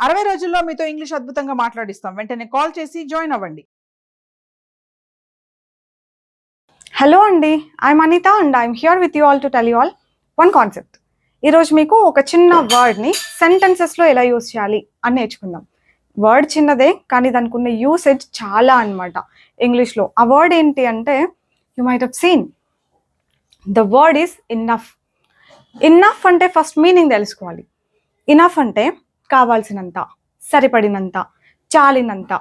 60 రోజుల్లో మీతో ఇంగ్లీష్ అద్భుతంగా మాట్లాడిస్తాం. వెంటనే కాల్ చేసి జాయిన్ అవ్వండి. హలో అండి, I'm Anitha and I'm here with you all to tell you all one concept. ఈరోజు మీకు ఒక చిన్న వర్డ్ని సెంటెన్సెస్లో ఎలా యూజ్ చేయాలి అని నేర్చుకుందాం. వర్డ్ చిన్నదే కానీ దానికి ఉన్న యూసేజ్ చాలా అనమాట ఇంగ్లీష్లో. ఆ వర్డ్ ఏంటి అంటే, you might have seen the word is enough. Enough అంటే ఫస్ట్ మీనింగ్ తెలుసుకోవాలి. ఇనఫ్ అంటే కావాల్సినంత, సరిపడినంత, చాలినంత,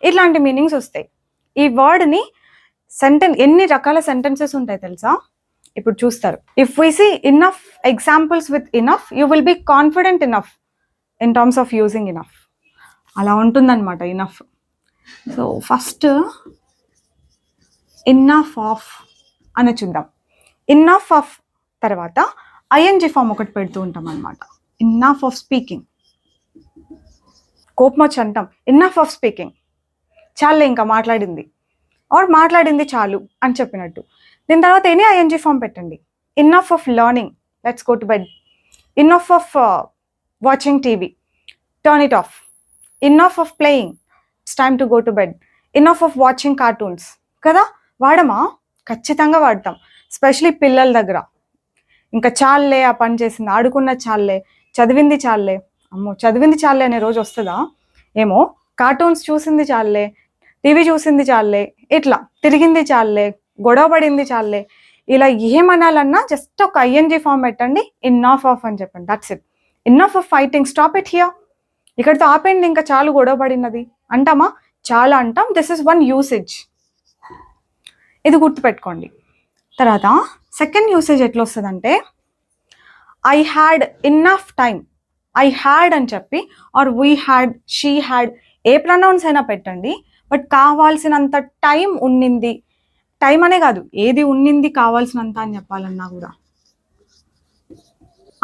ఇట్లాంటి మీనింగ్స్ వస్తాయి. ఈ వర్డ్ని ఎన్ని రకాల సెంటెన్సెస్ ఉంటాయి తెలుసా? ఇప్పుడు చూస్తారు. If we see enough examples with enough, you will be confident enough in terms of using enough. అలా ఉంటుందన్నమాట enough. So first enough of అని చూద్దాం. ఇన్నఫ్ ఆఫ్ తర్వాత ఐఎన్జి ఫామ్ ఒకటి పెడుతూ ఉంటాం అనమాట. Enough of speaking. కోపం వచ్చి అంటాం ఇన్నఫ్ ఆఫ్ స్పీకింగ్, చాలే ఇంకా మాట్లాడింది, ఆర్ మాట్లాడింది చాలు అని చెప్పినట్టు. దీని తర్వాత ఎనీ ఐఎన్జి ఫామ్ పెట్టండి. Enough of learning, let's go to bed. Enough of watching TV, turn it of. Enough of playing, it's time to go to bed. Enough of watching cartoons. కదా, వాడమా? ఖచ్చితంగా వాడతాం, ఎస్పెషలీ పిల్లల దగ్గర. ఇంకా చాలే, ఆ పని చేసింది, ఆడుకున్న చాలే, చదివింది చాలే. అమ్మో, చదివింది చాలే అనే రోజు వస్తుందా ఏమో. కార్టూన్స్ చూసింది చాలే, టీవీ చూసింది చాలే, ఇట్లా తిరిగింది చాలే, గొడవ పడింది చాలే, ఇలా ఏమనాలన్నా జస్ట్ ఒక ఐఎన్జి ఫామ్ పెట్టండి, ఇన్నఫ్ ఆఫ్ అని చెప్పండి. That's it. Enough of fighting, stop it here. ఇక్కడితో ఆపేయండి, ఇంకా చాలు గొడవ పడినది అంటామా? చాలా అంటాం. దిస్ ఇస్ వన్ యూసేజ్, ఇది గుర్తుపెట్టుకోండి. తర్వాత సెకండ్ యూసేజ్ ఎట్లా వస్తుందంటే, I had enough time. I had అని చెప్పి, or we had, she had, ఏ ప్రొనౌన్స్ అయినా పెట్టండి, బట్ కావాల్సినంత టైం ఉన్నింది. టైం అనే కాదు, ఏది ఉన్నింది కావాల్సినంత అని చెప్పాలన్నా కూడా.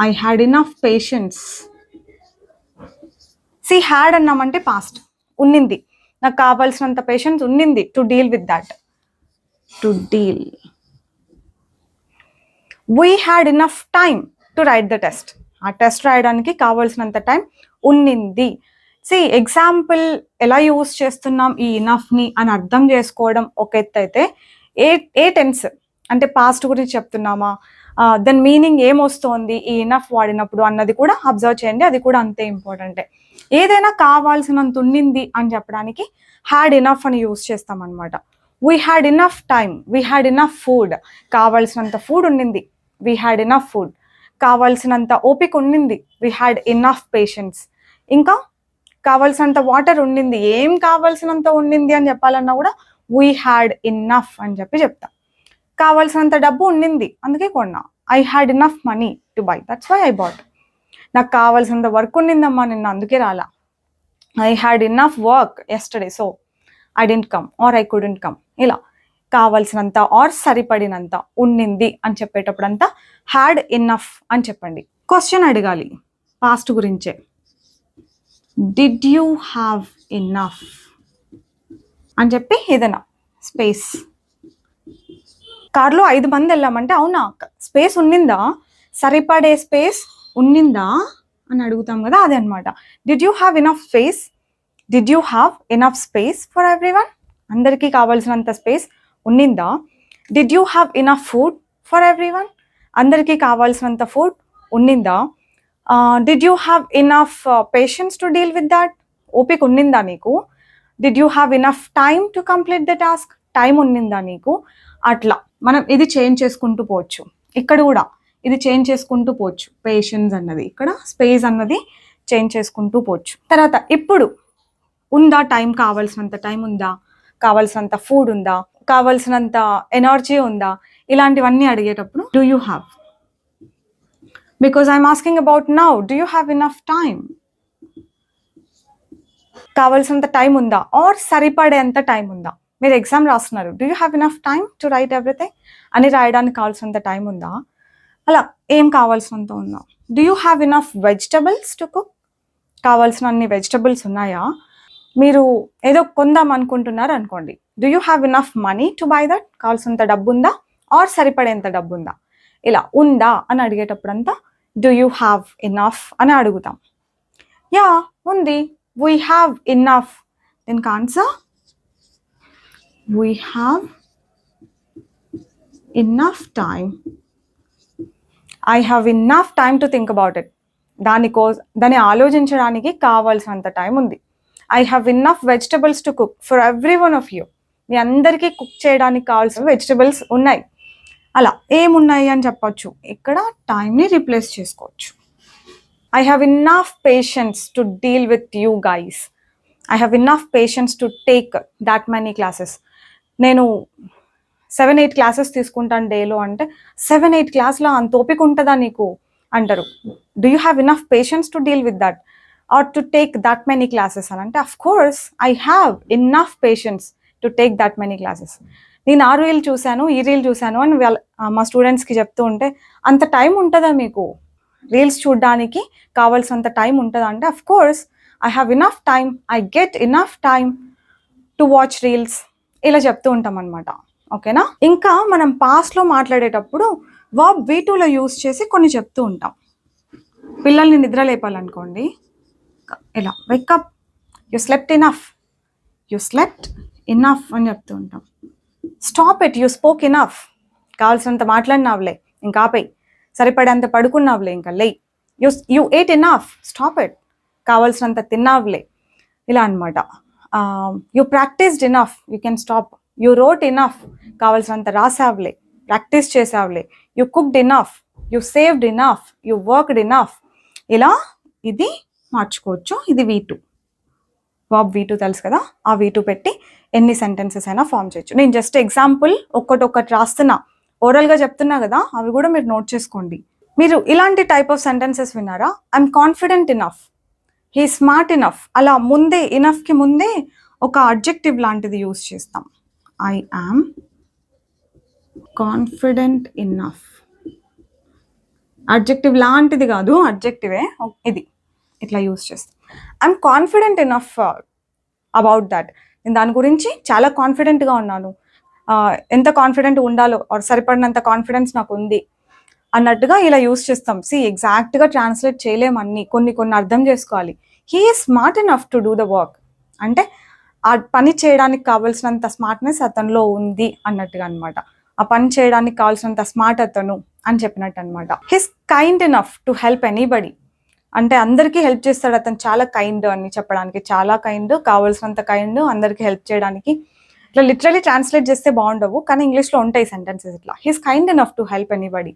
I had enough patience. See had అన్నామంటే పాస్ట్, ఉన్నింది, నాకు కావాల్సినంత పేషెన్స్ ఉన్నింది to deal with that. To deal. We had enough time to write the test. ఆ టెస్ట్ రాయడానికి కావాల్సినంత టైం ఉన్నింది. సి ఎగ్జాంపుల్ ఎలా యూజ్ చేస్తున్నాం ఈ ఇనఫ్ని అని అర్థం చేసుకోవడం ఒక ఎత్తు అయితే, ఏ టెన్స్ అంటే పాస్ట్ గురించి చెప్తున్నామా, దాని మీనింగ్ ఏమొస్తోంది ఈ ఇనఫ్ వాడినప్పుడు అన్నది కూడా అబ్జర్వ్ చేయండి. అది కూడా అంతే ఇంపార్టెంటే. ఏదైనా కావాల్సినంత ఉన్నింది అని చెప్పడానికి హ్యాడ్ ఇనఫ్ అని యూజ్ చేస్తాం అనమాట. We had enough time, we had enough food, కావాల్సినంత ఫుడ్ ఉన్నింది, వీ హ్యాడ్ ఇనఫ్ ఫుడ్. కావాల్సినంత ఓపిక ఉన్నింది, వీ హ్యాడ్ ఇనఫ్ పేషెన్స్. ఇంకా కావాల్సినంత వాటర్ ఉండింది, ఏం కావాల్సినంత ఉండింది అని చెప్పాలన్నా కూడా వీ హ్యాడ్ ఇన్నఫ్ అని చెప్తాం. కావాల్సినంత డబ్బు ఉండింది, అందుకే కొన్నా. I had enough money to buy, that's why I bought. నాకు కావాల్సినంత వర్క్ ఉండిందమ్మా నిన్న, అందుకే రాలా. I had enough work yesterday, so I didn't come or I couldn't come. ఇలా కావాల్సినంత ఆర్ సరిపడినంత ఉన్నింది అని చెప్పేటప్పుడు అంతా హ్యాడ్ ఇన్నఫ్ అని చెప్పండి. క్వశ్చన్ అడగాలి పాస్ట్ గురించే. డిడ్ యూ హ్యావ్ ఇన్నఫ్ అని చెప్పి ఏదైనా స్పేస్. కార్లో 5 మంది వెళ్ళామంటే, అవునా స్పేస్ ఉన్నిందా, సరిపడే స్పేస్ ఉన్నిందా అని అడుగుతాం కదా, అదే అనమాట. Did you have enough space, did you have enough space for everyone, అందరికీ కావాల్సినంత స్పేస్ ఉన్నిందా. Did you have enough food for everyone, అందరికీ కావాల్సినంత ఫుడ్ ఉన్నిందా. Did you have enough patience to deal with that, ఓపిక ఉన్నిందా నీకు. Did you have enough time to complete the task, time ఉన్నిందా నీకు. అట్లా మనం ఇది చేంజ్ చేసుకుంటూ పోవచ్చు. ఇక్కడ కూడా ఇది చేంజ్ చేసుకుంటూ పోవచ్చు. పేషెన్స్ అన్నది ఇక్కడ, స్పేస్ అన్నది చేంజ్ చేసుకుంటూ పోవచ్చు. తర్వాత ఇప్పుడు ఉందా టైం, కావాల్సినంత టైం ఉందా, కావాల్సినంత ఫుడ్ ఉందా, కావాల్సినంత ఎనర్జీ ఉందా, ఇలాంటివన్నీ అడిగేటప్పుడు do you have. Because I'm asking about now, do you have enough time. కావాల్సినంత టైం ఉందా, ఆర్ సరిపడేంత టైం ఉందా. మీరు ఎగ్జామ్ రాస్తున్నారు, do you have enough time to write everything అని రాయడానికి కావాల్సినంత టైం ఉందా. అలా ఏం కావాల్సినంత ఉందా. Do you have enough vegetables to cook, కావాల్సిన అన్ని వెజిటబుల్స్ ఉన్నాయా. మీరు ఏదో కొందాం అనుకుంటున్నారు అనుకోండి, do you have enough money to buy that, కావాల్సినంత డబ్బు ఉందా, ఆర్ సరిపడేంత డబ్బు ఉందా. ఇలా ఉందా అని అడిగేటప్పుడు అంతా డూ యూ హ్యావ్ ఇనఫ్ అని అడుగుతాం. యా ఉంది. We have enough. దీనికి answer we have enough time. I have enough time to think about it. దాన్ని ఆలోచించడానికి కావాల్సినంత టైం ఉంది. I have enough vegetables to cook for every one of you. మీ అందరికీ కుక్ చేయడానికి కావాల్సిన వెజిటబుల్స్ ఉన్నాయి. అలా ఏమున్నాయి అని చెప్పొచ్చు. ఇక్కడ టైంని రీప్లేస్ చేసుకోవచ్చు. I have enough patience to deal with you guys. I have enough patience to take that many classes. నేను 7-8 క్లాసెస్ తీసుకుంటాను డేలో అంటే 7-8 క్లాస్లో అంత ఓపిక ఉంటుందా నీకు అంటారు. Do you have enough patience to deal with that or to take that many classes అని అంటే of course I have enough patience to take that many classes. నేను ఆ రీల్ చూశాను, ఈ రీల్ చూశాను అని మా స్టూడెంట్స్కి చెప్తూ ఉంటే అంత టైం ఉంటుందా మీకు రీల్స్ చూడడానికి కావాల్సినంత టైం ఉంటుందా అంటే of course I have enough time, I get enough time to watch reels ఇలా చెప్తూ ఉంటాం అనమాట. ఓకేనా. ఇంకా మనం పాస్ట్లో మాట్లాడేటప్పుడు వర్బ్ V2లో యూస్ చేసి కొన్ని చెప్తూ ఉంటాం. పిల్లల్ని నిద్ర లేపాలనుకోండి, ఇలా wake up, you slept enough, you slept enough అని చెప్తూ ఉంటాం. Stop it, you spoke enough, కావాల్సినంత మాట్లాడినావులే ఇంకా ఆపేయి, సరిపడేంత పడుకున్నావులే ఇంకా లే. You ate enough, stop it, కావాల్సినంత తిన్నావులే, ఇలా అనమాట. You practised enough, you can stop. You wrote enough, కావాల్సినంత రాసావులే, ప్రాక్టీస్ చేసావులే. You cooked enough, you saved enough, you worked enough, ఇలా ఇది మార్చుకోవచ్చు. ఇది V2, వర్బ్ V2 తెలుసు కదా. ఆ V2 పెట్టి ఎన్ని సెంటెన్సెస్ అయినా ఫామ్ చేయొచ్చు. నేను జస్ట్ ఎగ్జాంపుల్ ఒక్కటి రాస్తున్నా, ఓరల్గా చెప్తున్నా కదా, అవి కూడా మీరు నోట్ చేసుకోండి. మీరు ఇలాంటి టైప్ ఆఫ్ సెంటెన్సెస్ విన్నారా? I'm confident enough, he smart enough. అలా ముందే ఇనఫ్కి ముందే ఒక అడ్జెక్టివ్ లాంటిది యూస్ చేస్తాం. I am confident enough. Adjective లాంటిది కాదు, అడ్జెక్టివే ఇది, ఇట్లా యూస్ చేస్తాం. I'm confident enough about that. నేను దాని గురించి చాలా కాన్ఫిడెంట్గా ఉన్నాను. ఎంత కాన్ఫిడెంట్ ఉండాలో ఆర్ సరిపడినంత కాన్ఫిడెన్స్ నాకు ఉంది అన్నట్టుగా ఇలా యూస్ చేస్తాం. ఎగ్జాక్ట్గా ట్రాన్స్లేట్ చేయలేము అన్ని, కొన్ని అర్థం చేసుకోవాలి. He is smart enough to do the work అంటే ఆ పని చేయడానికి కావాల్సినంత స్మార్ట్నెస్ అతనిలో ఉంది అన్నట్టుగా అనమాట. ఆ పని చేయడానికి కావాల్సినంత స్మార్ట్ అతను అని చెప్పినట్టు అనమాట. His kind enough to help anybody అంటే అందరికీ హెల్ప్ చేస్తాడు అతను, చాలా కైండ్ అని చెప్పడానికి. చాలా కైండ్, కావాల్సినంత కైండ్, అందరికీ హెల్ప్ చేయడానికి. ఇట్లా లిటరలీ ట్రాన్స్లేట్ చేస్తే బాగుండవు, కానీ ఇంగ్లీష్లో ఉంటాయి సెంటెన్సెస్ ఇట్లా. He's kind enough to help anybody.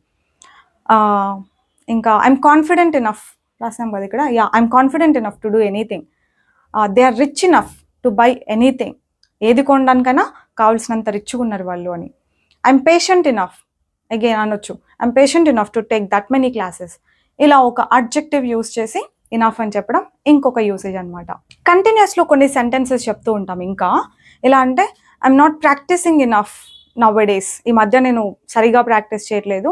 ఇంకా ఐఎమ్ కాన్ఫిడెంట్ ఇనఫ్ రాసాం కదా ఇక్కడ. I'm confident enough to do anything. They are rich enough to buy anything. ఏది కొనడానికైనా కావాల్సినంత రిచ్గా ఉన్నారు వాళ్ళు అని. ఐఎమ్ పేషెంట్ ఇనఫ్, అగైన్ అనొచ్చు, I'm patient enough to take that many classes. ఇలా ఒక అడ్జెక్టివ్ యూస్ చేసి ఇనఫ్ అని చెప్పడం ఇంకొక యూసేజ్ అనమాట. కంటిన్యూస్లో కొన్ని సెంటెన్సెస్ చెప్తూ ఉంటాం. ఇంకా ఎలా అంటే I'm not practising enough nowadays. ఈ మధ్య నేను సరిగా ప్రాక్టీస్ చేయట్లేదు,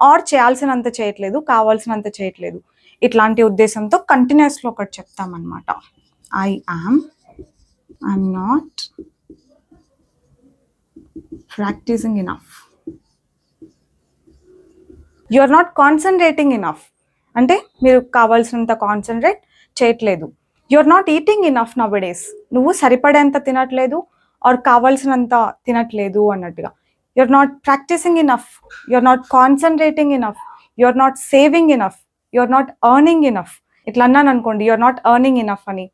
ఆర్ చేయాల్సినంత చేయట్లేదు, కావాల్సినంత చేయట్లేదు. ఇట్లాంటి ఉద్దేశంతో కంటిన్యూస్లో ఒకటి చెప్తామన్నమాట. I'm not practising enough. You are not concentrating enough అంటే మీరు కావాల్సినంత కాన్సన్ట్రేట్ చేయట్లేదు. You are not eating enough nowadays, నువ్వు సరిపడేంత తినట్లేదు ఆర్ కావాల్సినంత తినట్లేదు అన్నట్టుగా. You are not practising enough, you are not concentrating enough, you are not saving enough, you are not earning enough. ఇట్లా అన్నాను అనుకోండి, you are not earning enough అని,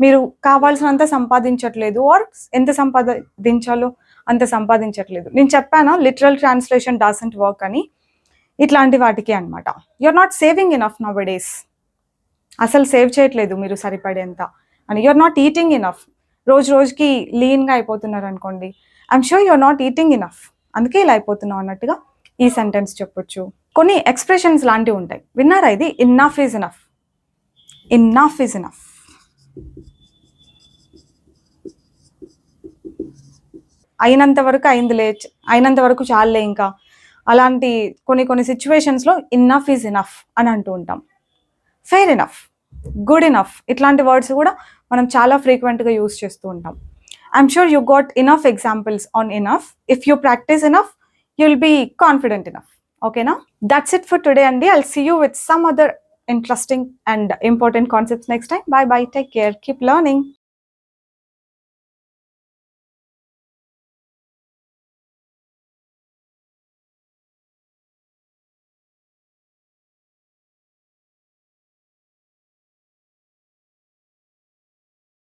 మీరు కావాల్సినంత సంపాదించట్లేదు ఆర్ ఎంత సంపాదించాలో అంత సంపాదించట్లేదు. నేను చెప్పానా లిటరల్ ట్రాన్స్లేషన్ డజంట్ వర్క్ అని. ఇట్లాంటి వాటికి అనమాట. You are not saving enough nowadays, అసలు సేవ్ చేయట్లేదు మీరు సరిపడేంత అని. You are not eating enough, రోజుకి లీన్గా అయిపోతున్నారు అనుకోండి, I'm sure you are not eating enough, అందుకే ఇలా అయిపోతున్నావు అన్నట్టుగా ఈ సెంటెన్స్ చెప్పొచ్చు. కొన్ని ఎక్స్ప్రెషన్స్ లాంటివి ఉంటాయి, విన్నారా ఇది? Enough is enough, enough is enough. అయినంత వరకు అయిందిలే, అయినంత వరకు చాలులే ఇంకా. అలాంటి కొన్ని సిచ్యువేషన్స్లో ఇన్నఫ్ ఈజ్ ఇనఫ్ అని అంటూ ఉంటాం. ఫెయిర్ ఇనఫ్, గుడ్ ఇనఫ్, ఇట్లాంటి వర్డ్స్ కూడా మనం చాలా ఫ్రీక్వెంట్గా యూస్ చేస్తూ ఉంటాం. I'm sure you got enough examples on enough. If you practice enough you will be confident enough. ఓకేనా? దట్స్ ఇట్ ఫర్ టుడే అండి. I'll see you with some other interesting and important concepts next time. Bye bye. Take care. Keep learning.